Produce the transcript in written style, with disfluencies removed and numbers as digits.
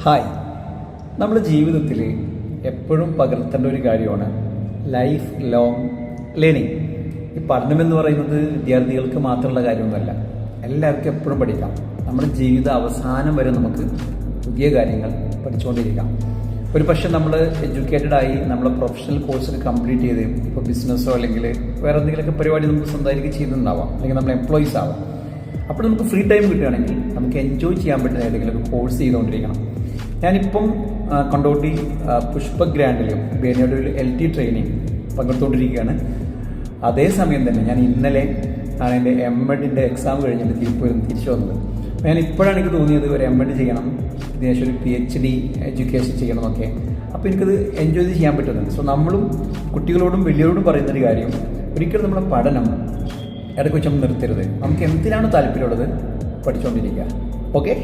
Hi, നമ്മുടെ ജീവിതത്തിൽ എപ്പോഴും പകർത്തേണ്ട ഒരു കാര്യമാണ് ലൈഫ് ലോങ് ലേണിംഗ്. ഈ പഠനമെന്ന് പറയുന്നത് വിദ്യാർത്ഥികൾക്ക് മാത്രമുള്ള കാര്യമൊന്നുമല്ല, എല്ലാവർക്കും എപ്പോഴും പഠിക്കാം. നമ്മുടെ ജീവിത അവസാനം വരെ നമുക്ക് പുതിയ കാര്യങ്ങൾ പഠിച്ചുകൊണ്ടിരിക്കാം. ഒരു പക്ഷേ നമ്മൾ എഡ്യൂക്കേറ്റഡായി നമ്മളെ പ്രൊഫഷണൽ കോഴ്സൊക്കെ കംപ്ലീറ്റ് ചെയ്ത് ഇപ്പോൾ ബിസിനസ്സോ അല്ലെങ്കിൽ വേറെ എന്തെങ്കിലുമൊക്കെ പരിപാടി നമുക്ക് സ്വന്തമായിട്ട് ചെയ്യുന്നുണ്ടാവാം, അല്ലെങ്കിൽ നമ്മൾ എംപ്ലോയീസ് ആവാം. അപ്പോൾ നമുക്ക് ഫ്രീ ടൈം കിട്ടുകയാണെങ്കിൽ നമുക്ക് എൻജോയ് ചെയ്യാൻ പറ്റുന്ന ഏതെങ്കിലും കോഴ്സ് ചെയ്തുകൊണ്ടിരിക്കണം. ഞാനിപ്പം കൊണ്ടോട്ടി പുഷ്പ ഗ്രാൻഡിലും ബേനോഡിൽ LT ട്രെയിനിങ് പങ്കെടുത്തുകൊണ്ടിരിക്കുകയാണ്. അതേസമയം തന്നെ ഞാൻ ഇന്നലെ ആണ് എൻ്റെ MEd എക്സാം കഴിഞ്ഞിട്ട് തിരിച്ചു വന്നത്. ഞാൻ ഇപ്പോഴാണ് എനിക്ക് തോന്നിയത് ഒരു MEd ചെയ്യണം, ഇതിനുശേഷം ഒരു PhD എഡ്യൂക്കേഷൻ ചെയ്യണമെന്നൊക്കെ. അപ്പോൾ എനിക്കത് എൻജോയ് ചെയ്യാൻ പറ്റുന്നുണ്ട്. സോ നമ്മളും കുട്ടികളോടും വലിയവരോടും പറയുന്നൊരു കാര്യം, ഒരിക്കലും നമ്മുടെ പഠനം ഇടയ്ക്ക് വെച്ചൊന്നും നിർത്തരുത്. നമുക്ക് എന്തിനാണ് താല്പര്യമുള്ളത് പഠിച്ചുകൊണ്ടിരിക്കുക. ഓക്കെ.